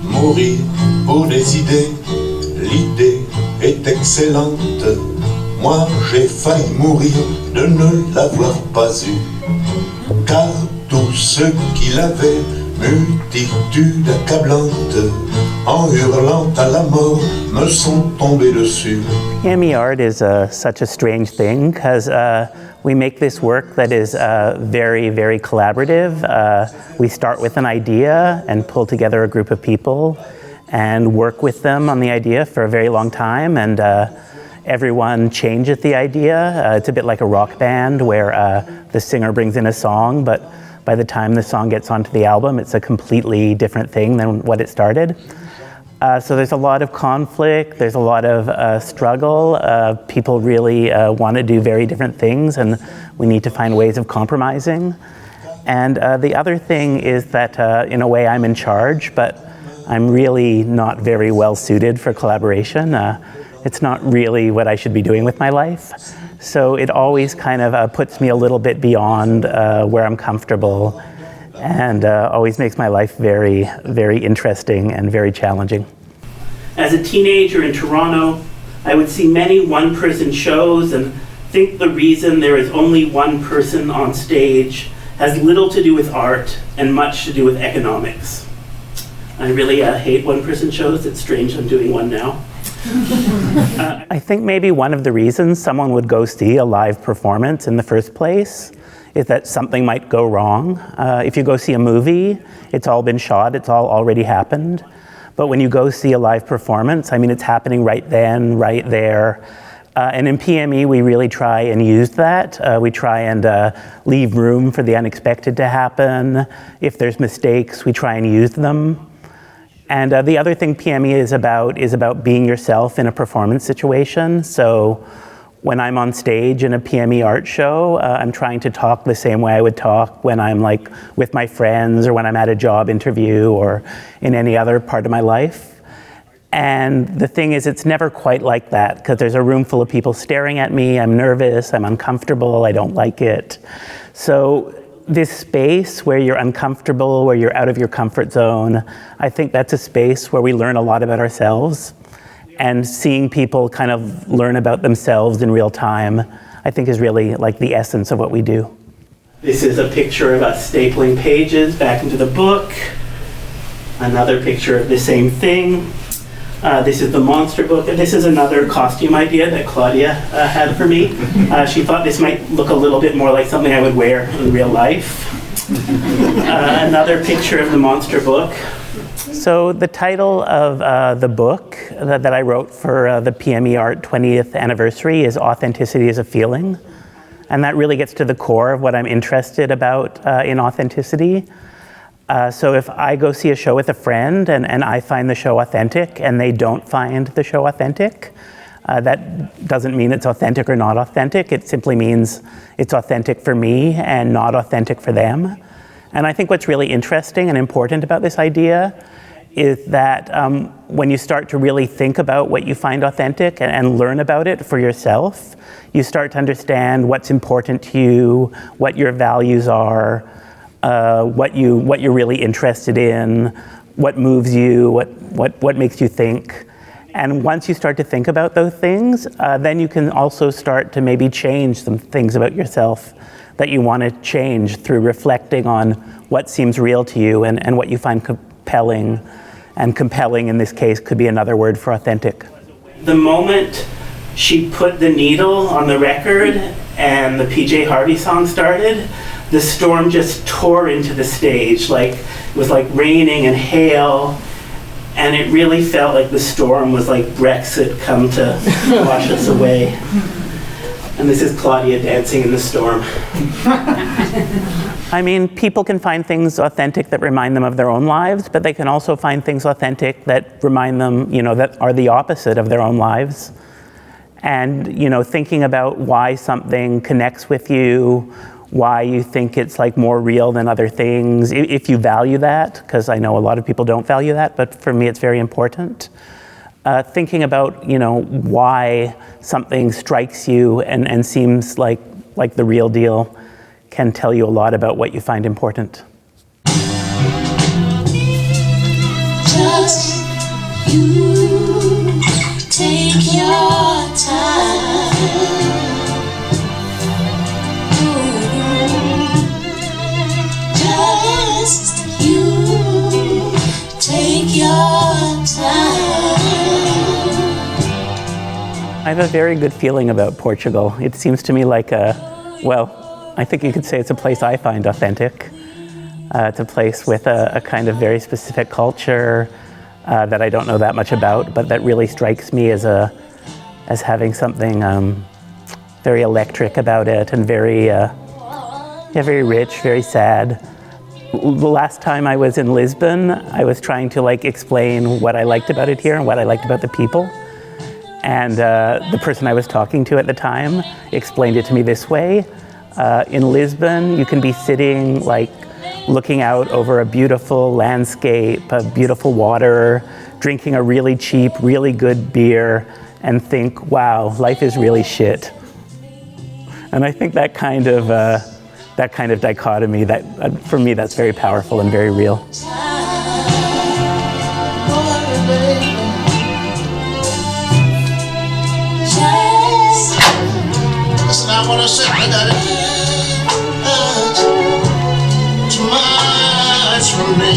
Mourir pour des idées, l'idée est excellente. Moi j'ai failli mourir de ne l'avoir pas eu, car tous ceux qui l'avaient, multitude accablante, en hurlant à la mort, me sont tombés dessus. PME-ART is such a strange thing because we make this work that is very, very collaborative. We start with an idea and pull together a group of people and work with them on the idea for a very long time, and everyone changes the idea. It's a bit like a rock band where the singer brings in a song, but by the time the song gets onto the album, it's a completely different thing than what it started. So there's a lot of conflict, there's a lot of struggle. People really want to do very different things, and we need to find ways of compromising. And the other thing is that in a way I'm in charge, but I'm really not very well suited for collaboration. It's not really what I should be doing with my life. So it always kind of puts me a little bit beyond where I'm comfortable, and always makes my life very, very interesting and very challenging. As a teenager in Toronto, I would see many one-person shows and think the reason there is only one person on stage has little to do with art and much to do with economics. I really hate one-person shows. It's strange I'm doing one now. I think maybe one of the reasons someone would go see a live performance in the first place is that something might go wrong. If you go see a movie, it's all been shot, it's all already happened. But when you go see a live performance, I mean, it's happening right then, right there. And in PME, we really try and use that. We try and leave room for the unexpected to happen. If there's mistakes, we try and use them. And the other thing PME is about being yourself in a performance situation. So when I'm on stage in a PME-ART show, I'm trying to talk the same way I would talk when I'm like with my friends or when I'm at a job interview or in any other part of my life. And the thing is, it's never quite like that because there's a room full of people staring at me, I'm nervous, I'm uncomfortable, I don't like it. So this space where you're uncomfortable, where you're out of your comfort zone, I think that's a space where we learn a lot about ourselves. And seeing people kind of learn about themselves in real time, I think is really like the essence of what we do. This is a picture of us stapling pages back into the book. Another picture of the same thing. This is the monster book. And this is another costume idea that Claudia had for me. She thought this might look a little bit more like something I would wear in real life. Another picture of the monster book. So the title of the book that I wrote for the PME-ART 20th anniversary is Authenticity as a Feeling. And that really gets to the core of what I'm interested about in authenticity. So if I go see a show with a friend and I find the show authentic and they don't find the show authentic, that doesn't mean it's authentic or not authentic. It simply means it's authentic for me and not authentic for them. And I think what's really interesting and important about this idea is that when you start to really think about what you find authentic and learn about it for yourself, you start to understand what's important to you, what your values are, what you're really interested in, what moves you, what makes you think. And once you start to think about those things, then you can also start to maybe change some things about yourself that you want to change through reflecting on what seems real to you and what you find compelling. And compelling in this case could be another word for authentic. The moment she put the needle on the record and the PJ Harvey song started, the storm just tore into the stage. Like, it was like raining and hail, and it really felt like the storm was like Brexit come to wash us away. And this is Claudia dancing in the storm. I mean, people can find things authentic that remind them of their own lives, but they can also find things authentic that remind them, that are the opposite of their own lives. And, thinking about why something connects with you, why you think it's like more real than other things, if you value that, because I know a lot of people don't value that, but for me it's very important. Thinking about, why something strikes you and seems like the real deal can tell you a lot about what you find important. Just you take your time. Just you take your time. I have a very good feeling about Portugal. It seems to me like well, I think you could say it's a place I find authentic. It's a place with a kind of very specific culture that I don't know that much about, but that really strikes me as having something very electric about it and very rich, very sad. The last time I was in Lisbon, I was trying to explain what I liked about it here and what I liked about the people. And the person I was talking to at the time explained it to me this way. In Lisbon, you can be sitting looking out over a beautiful landscape, a beautiful water, drinking a really cheap, really good beer, and think, wow, life is really shit. And I think that kind of dichotomy, for me, that's very powerful and very real. Listen, I want to say I got it. Too much for me.